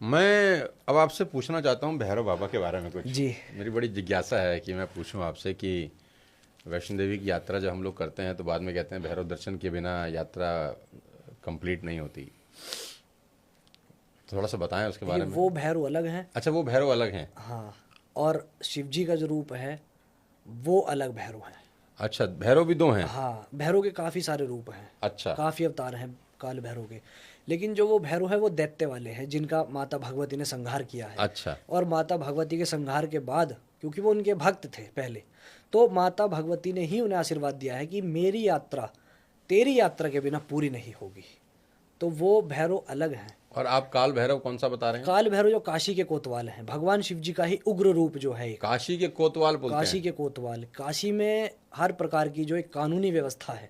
मैं अब आपसे पूछना चाहता हूँ भैरव बाबा के बारे में कुछ। जी। मेरी बड़ी जिज्ञासा है कि मैं पूछूं आपसे कि वैष्णो देवी की यात्रा जब हम लोग करते हैं तो बाद में कहते हैं भैरव दर्शन के बिना यात्रा कंप्लीट नहीं होती। थोड़ा सा बताएं उसके देखिए बारे में। वो भैरव अलग हैं। अच्छा, वो भैरव अलग हैं। हाँ। और शिव जी का जो रूप है वो अलग भैरव है। अच्छा, भैरव भी दो हैं। हाँ, भैरव के काफ़ी सारे रूप हैं। अच्छा। काफ़ी अवतार हैं काल भैरव के। लेकिन जो वो भैरव है वो दैत्य वाले हैं जिनका माता भगवती ने संहार किया है। अच्छा। और माता भगवती के संहार के बाद, क्योंकि वो उनके भक्त थे पहले, तो माता भगवती ने ही उन्हें आशीर्वाद दिया है कि मेरी यात्रा तेरी यात्रा के बिना पूरी नहीं होगी। तो वो भैरव अलग हैं। और आप काल भैरव कौन सा बता रहे हैं? काल भैरव जो काशी के कोतवाल हैं, भगवान शिव जी का ही उग्र रूप जो है एक। काशी के कोतवाल बोलते काशी हैं। के कोतवाल। काशी में हर प्रकार की जो एक कानूनी व्यवस्था है,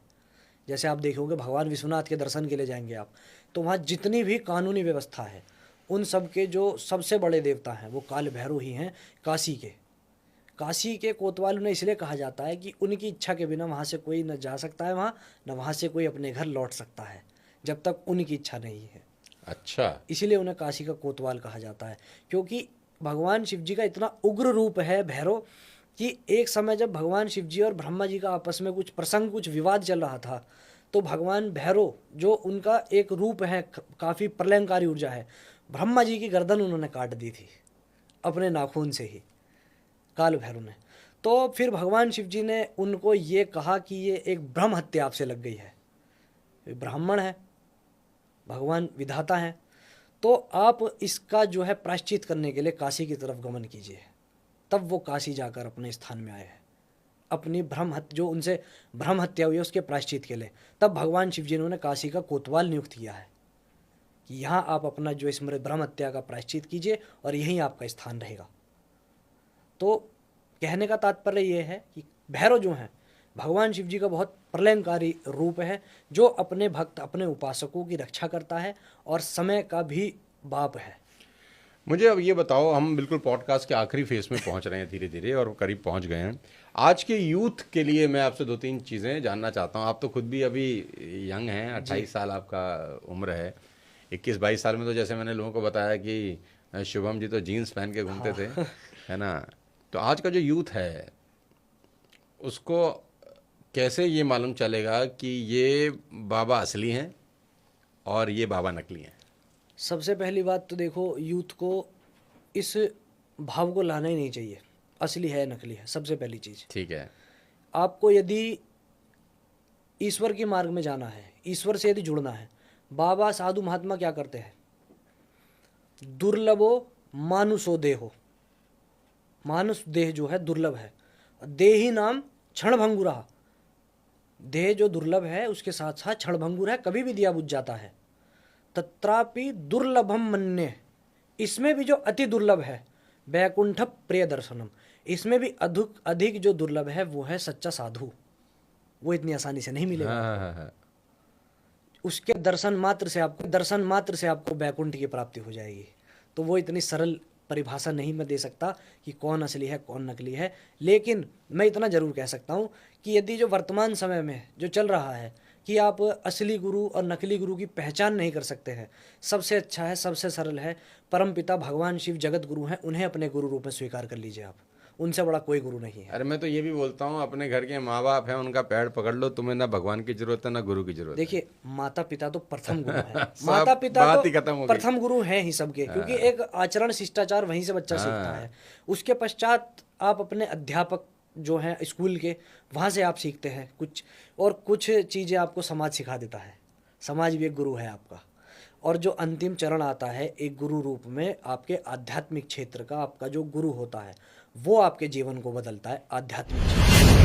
जैसे आप देखोगे भगवान विश्वनाथ के दर्शन के लिए जाएंगे आप, तो वहाँ जितनी भी कानूनी व्यवस्था है उन सब के जो सबसे बड़े देवता हैं वो काल भैरव ही हैं काशी के। काशी के कोतवाल उन्हें इसलिए कहा जाता है कि उनकी इच्छा के बिना वहाँ से कोई न जा सकता है वहाँ, न वहाँ से कोई अपने घर लौट सकता है जब तक उनकी इच्छा नहीं है। अच्छा। इसीलिए उन्हें काशी का कोतवाल कहा जाता है, क्योंकि भगवान शिव जी का इतना उग्र रूप है भैरव कि एक समय जब भगवान शिव जी और ब्रह्मा जी का आपस में कुछ प्रसंग, कुछ विवाद चल रहा था, तो भगवान भैरव जो उनका एक रूप है, काफ़ी प्रलयंकारी ऊर्जा है, ब्रह्मा जी की गर्दन उन्होंने काट दी थी अपने नाखून से ही, काल भैरव ने। तो फिर भगवान शिव जी ने उनको ये कहा कि ये एक ब्रह्म हत्या आपसे लग गई है, ब्राह्मण है, भगवान विधाता हैं, तो आप इसका जो है प्रायश्चित करने के लिए काशी की तरफ गमन कीजिए। तब वो काशी जाकर अपने स्थान में आए हैं, अपनी जो उनसे ब्रह्म हत्या हुई है उसके प्रायश्चित के लिए। तब भगवान शिव जी ने उन्हें काशी का कोतवाल नियुक्त किया है कि यहाँ आप अपना जो स्मृत ब्रह्म हत्या का प्रायश्चित कीजिए और यहीं आपका स्थान रहेगा। तो कहने का तात्पर्य ये है कि भैरव जो हैं भगवान शिव जी का बहुत प्रलयंकारी रूप है, जो अपने भक्त, अपने उपासकों की रक्षा करता है और समय का भी बाप है। मुझे अब ये बताओ, हम बिल्कुल पॉडकास्ट के आखिरी फेज में पहुंच रहे हैं धीरे धीरे और करीब पहुंच गए हैं। आज के यूथ के लिए मैं आपसे दो तीन चीज़ें जानना चाहता हूं। आप तो खुद भी अभी यंग हैं, 28 साल आपका उम्र है। 21-22 साल में तो जैसे मैंने लोगों को बताया कि शुभम जी तो जीन्स पहन के घूमते थे, है ना। तो आज का जो यूथ है उसको कैसे ये मालूम चलेगा कि ये बाबा असली हैं और ये बाबा नकली हैं? सबसे पहली बात तो देखो, यूथ को इस भाव को लाना ही नहीं चाहिए असली है नकली है। सबसे पहली चीज़, ठीक है। आपको यदि ईश्वर के मार्ग में जाना है, ईश्वर से यदि जुड़ना है, बाबा साधु महात्मा क्या करते हैं? दुर्लभो मानुषो देहो, मानुष देह जो है दुर्लभ है, देही नाम क्षणभंगुरा, देह जो दुर्लभ है उसके साथ साथ क्षणभंगुर है, कभी भी दिया बुझ जाता है। तत्रापि दुर्लभम मन्ये, इसमें भी जो अति दुर्लभ है, वैकुंठ प्रिय दर्शनम, इसमें भी अधिक जो दुर्लभ है वो है सच्चा साधु। वो इतनी आसानी से नहीं मिलेगा। हाँ। उसके दर्शन मात्र से आपको वैकुंठ की प्राप्ति हो जाएगी। तो वो इतनी सरल परिभाषा नहीं मैं दे सकता कि कौन असली है कौन नकली है, लेकिन मैं इतना जरूर कह सकता हूँ कि यदि जो वर्तमान समय में जो चल रहा है कि आप असली गुरु और नकली गुरु की पहचान नहीं कर सकते हैं, सबसे अच्छा है, सबसे सरल है, परमपिता भगवान शिव जगत गुरु हैं, उन्हें अपने गुरु रूप में स्वीकार कर लीजिए आप। उनसे बड़ा कोई गुरु नहीं है। अरे मैं तो ये भी बोलता हूँ, अपने घर के माँ बाप हैं, उनका पैर पकड़ लो, तुम्हें ना भगवान की जरूरत है ना गुरु की जरूरत है। देखिए, माता पिता तो प्रथम गुरु है। सब माता पिता बात तो ही खत्म हो गई। प्रथम गुरु हैं ही सबके, क्योंकि एक आचरण शिष्टाचार वहीं से बच्चा सीखता है। उसके पश्चात आप अपने अध्यापक जो हैं स्कूल के, वहाँ से आप सीखते हैं कुछ, और कुछ चीज़ें आपको समाज सिखा देता है। समाज भी एक गुरु है आपका। और जो अंतिम चरण आता है एक गुरु रूप में, आपके आध्यात्मिक क्षेत्र का आपका जो गुरु होता है, वो आपके जीवन को बदलता है आध्यात्मिक क्षेत्र।